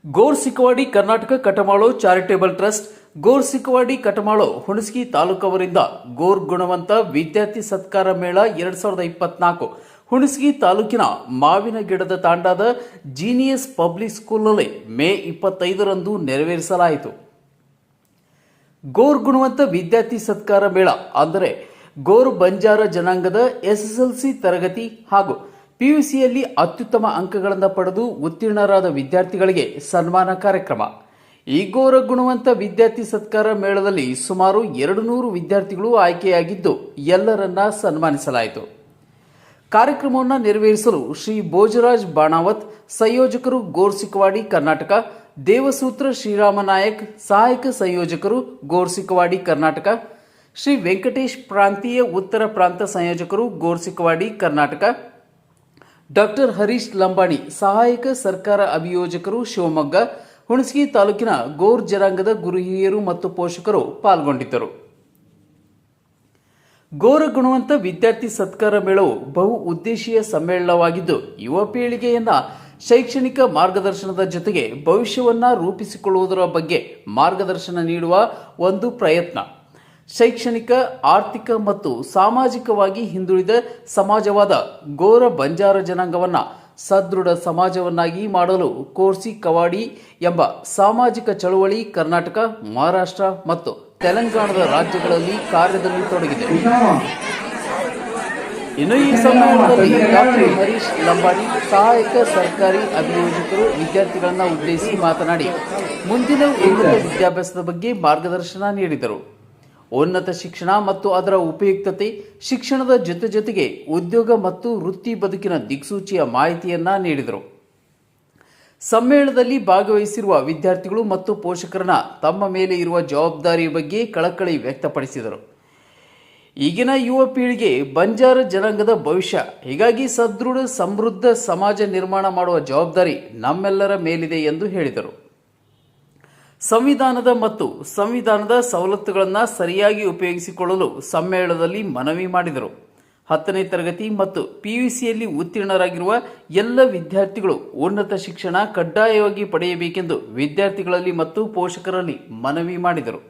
ಗೋರ್ಸಿಕವಾಡಿ Karnataka ಕಟಮಾಳೋ charitable trust ಗೋರ್ಸಿಕವಾಡಿ ಕಟಮಾಳೋ Hunasagi ತಾಲೂಕವರಿಂದ ಗೋರ್ ಗುಣವಂತ ವಿದ್ಯಾರ್ಥಿ ಸತ್ಕಾರ ಮೇಳ 2024 ಹುಣಸಗಿ ತಾಲೂಕಿನ ಮಾವಿನ ಗಿಡದ ತಾಂಡಾದ ಜೀನಿಯಸ್ ಪಬ್ಲಿಕ್ ಸ್ಕೂಲ್ನಲ್ಲಿ ಮೇ 25ರಂದು ನೆರವೇರಿಸಲಾಯಿತು. ಗೋರ್ ಗುಣವಂತ ವಿದ್ಯಾರ್ಥಿ ಸತ್ಕಾರ ಮೇಳ ಅಂದರೆ ಗೋರ್ ಬಂಜಾರ ಜನಾಂಗದ ಎಸ್ಎಸ್ಎಲ್ಸಿ ತರಗತಿ ಹಾಗೂ ಪಿಯುಸಿಯಲ್ಲಿ ಅತ್ಯುತ್ತಮ ಅಂಕಗಳನ್ನು ಪಡೆದು ಉತ್ತೀರ್ಣರಾದ ವಿದ್ಯಾರ್ಥಿಗಳಿಗೆ ಸನ್ಮಾನ ಕಾರ್ಯಕ್ರಮ. ಈ ಗೋರ ಗುಣವಂತ ವಿದ್ಯಾರ್ಥಿ ಸತ್ಕಾರ ಮೇಳದಲ್ಲಿ ಸುಮಾರು 200 ವಿದ್ಯಾರ್ಥಿಗಳು ಆಯ್ಕೆಯಾಗಿದ್ದು ಎಲ್ಲರನ್ನ ಸನ್ಮಾನಿಸಲಾಯಿತು. ಕಾರ್ಯಕ್ರಮವನ್ನು ನೆರವೇರಿಸಲು ಶ್ರೀ ಭೋಜರಾಜ್ ಬಾಣಾವತ್, ಸಂಯೋಜಕರು ಗೋರ್ಸಿಕವಾಡಿ ಕರ್ನಾಟಕ, ದೇವಸೂತ್ರ ಶ್ರೀರಾಮ ನಾಯಕ್, ಸಹಾಯಕ ಸಂಯೋಜಕರು ಗೋರ್ಸಿಕವಾಡಿ ಕರ್ನಾಟಕ, ಶ್ರೀ ವೆಂಕಟೇಶ್ ಪ್ರಾಂತೀಯ ಉತ್ತರ ಪ್ರಾಂತ ಸಂಯೋಜಕರು ಗೋರ್ಸಿಕವಾಡಿ ಕರ್ನಾಟಕ, ಡಾಕ್ಟರ್ ಹರೀಶ್ ಲಂಬಾಣಿ, ಸಹಾಯಕ ಸರ್ಕಾರ ಅಭಿಯೋಜಕರು ಶಿವಮೊಗ್ಗ, ಹುಣಸಗಿ ತಾಲೂಕಿನ ಗೋರ್ ಜನಾಂಗದ ಗುರು ಹಿರಿಯರು ಮತ್ತು ಪೋಷಕರು ಪಾಲ್ಗೊಂಡಿದ್ದರು. ಗೋರ ಗುಣವಂತ ವಿದ್ಯಾರ್ಥಿ ಸತ್ಕಾರ ಮೇಳವು ಬಹು ಉದ್ದೇಶೀಯ ಸಮ್ಮೇಳನವಾಗಿದ್ದು ಯುವ ಪೀಳಿಗೆಯನ್ನ ಶೈಕ್ಷಣಿಕ ಮಾರ್ಗದರ್ಶನದ ಜೊತೆಗೆ ಭವಿಷ್ಯವನ್ನ ರೂಪಿಸಿಕೊಳ್ಳುವುದರ ಬಗ್ಗೆ ಮಾರ್ಗದರ್ಶನ ನೀಡುವ ಒಂದು ಪ್ರಯತ್ನ. ಶೈಕ್ಷಣಿಕ, ಆರ್ಥಿಕ ಮತ್ತು ಸಾಮಾಜಿಕವಾಗಿ ಹಿಂದುಳಿದ ಸಮಾಜವಾದ ಗೋರ ಬಂಜಾರ ಜನಾಂಗವನ್ನು ಸದೃಢ ಸಮಾಜವನ್ನಾಗಿ ಮಾಡಲು ಕೋರ್ಸಿ ಕವಾಡಿ ಎಂಬ ಸಾಮಾಜಿಕ ಚಳವಳಿ ಕರ್ನಾಟಕ, ಮಹಾರಾಷ್ಟ್ರ ಮತ್ತು ತೆಲಂಗಾಣದ ರಾಜ್ಯಗಳಲ್ಲಿ ಕಾರ್ಯದಲ್ಲಿ ತೊಡಗಿದೆ. ಇನ್ನು ಈ ಸಮ್ಮೇಳನದಲ್ಲಿ ಡಾಕ್ಟರ್ ಹರೀಶ್ ಲಂಬಾಣಿ, ಸಹಾಯಕ ಸರ್ಕಾರಿ ಅಭಿಯೋಜಕರು ವಿದ್ಯಾರ್ಥಿಗಳನ್ನು ಉದ್ದೇಶಿಸಿ ಮಾತನಾಡಿ ಮುಂದಿನ ಉನ್ನತ ವಿದ್ಯಾಭ್ಯಾಸದ ಬಗ್ಗೆ ಮಾರ್ಗದರ್ಶನ ನೀಡಿದರು. ಉನ್ನತ ಶಿಕ್ಷಣ ಮತ್ತು ಅದರ ಉಪಯುಕ್ತತೆ, ಶಿಕ್ಷಣದ ಜೊತೆಗೆ ಉದ್ಯೋಗ ಮತ್ತು ವೃತ್ತಿ ಬದುಕಿನ ದಿಕ್ಸೂಚಿಯ ಮಾಹಿತಿಯನ್ನ ನೀಡಿದರು. ಸಮ್ಮೇಳನದಲ್ಲಿ ಭಾಗವಹಿಸಿರುವ ವಿದ್ಯಾರ್ಥಿಗಳು ಮತ್ತು ಪೋಷಕರನ್ನ ತಮ್ಮ ಮೇಲೆ ಇರುವ ಜವಾಬ್ದಾರಿಯ ಬಗ್ಗೆ ಕಳಕಳಿ ವ್ಯಕ್ತಪಡಿಸಿದರು. ಈಗಿನ ಯುವ ಪೀಳಿಗೆ ಬಂಜಾರ ಜನಾಂಗದ ಭವಿಷ್ಯ, ಹೀಗಾಗಿ ಸದೃಢ ಸಮೃದ್ಧ ಸಮಾಜ ನಿರ್ಮಾಣ ಮಾಡುವ ಜವಾಬ್ದಾರಿ ನಮ್ಮೆಲ್ಲರ ಮೇಲಿದೆ ಎಂದು ಹೇಳಿದರು. ಸಂವಿಧಾನದ ಮತ್ತು ಸಂವಿಧಾನದ ಸವಲತ್ತುಗಳನ್ನು ಸರಿಯಾಗಿ ಉಪಯೋಗಿಸಿಕೊಳ್ಳಲು ಸಮ್ಮೇಳನದಲ್ಲಿ ಮನವಿ ಮಾಡಿದರು. 10ನೇ ತರಗತಿ ಮತ್ತು ಪಿಯುಸಿಯಲ್ಲಿ ಉತ್ತೀರ್ಣರಾಗಿರುವ ಎಲ್ಲ ವಿದ್ಯಾರ್ಥಿಗಳು ಉನ್ನತ ಶಿಕ್ಷಣ ಕಡ್ಡಾಯವಾಗಿ ಪಡೆಯಬೇಕೆಂದು ವಿದ್ಯಾರ್ಥಿಗಳಲ್ಲಿ ಮತ್ತು ಪೋಷಕರಲ್ಲಿ ಮನವಿ ಮಾಡಿದರು.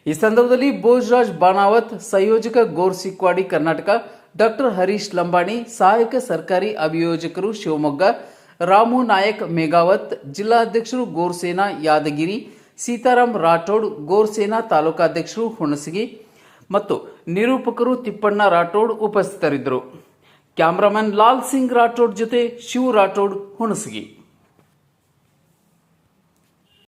ಈ ಸಂದರ್ಭದಲ್ಲಿ ಭೋಜರಾಜ್ ಬಾಣಾವತ್, ಸಂಯೋಜಕ ಗೋರ್ಸಿಕ್ವಾಡಿ ಕರ್ನಾಟಕ, ಡಾಕ್ಟರ್ ಹರೀಶ್ ಲಂಬಾಣಿ, ಸಹಾಯಕ ಸರ್ಕಾರಿ ಅಭಿಯೋಜಕರು ಶಿವಮೊಗ್ಗ, ರಾಮು ನಾಯಕ್ ಮೇಘಾವತ್, ಜಿಲ್ಲಾಧ್ಯಕ್ಷರು ಗೋರ್ಸೇನಾ ಯಾದಗಿರಿ, ಸೀತಾರಾಮ್ ರಾಠೋಡ್, ಗೋರ್ಸೇನಾ ತಾಲೂಕಾಧ್ಯಕ್ಷರು ಹುಣಸಗಿ ಮತ್ತು ನಿರೂಪಕರು ತಿಪ್ಪಣ್ಣ ರಾಠೋಡ್ ಉಪಸ್ಥಿತರಿದ್ದರು. ಕ್ಯಾಮರಾಮನ್ ಲಾಲ್ ಸಿಂಗ್ ರಾಠೋಡ್ ಜೊತೆ ಶಿವ್ ರಾಠೋಡ್, ಹುಣಸಗಿ.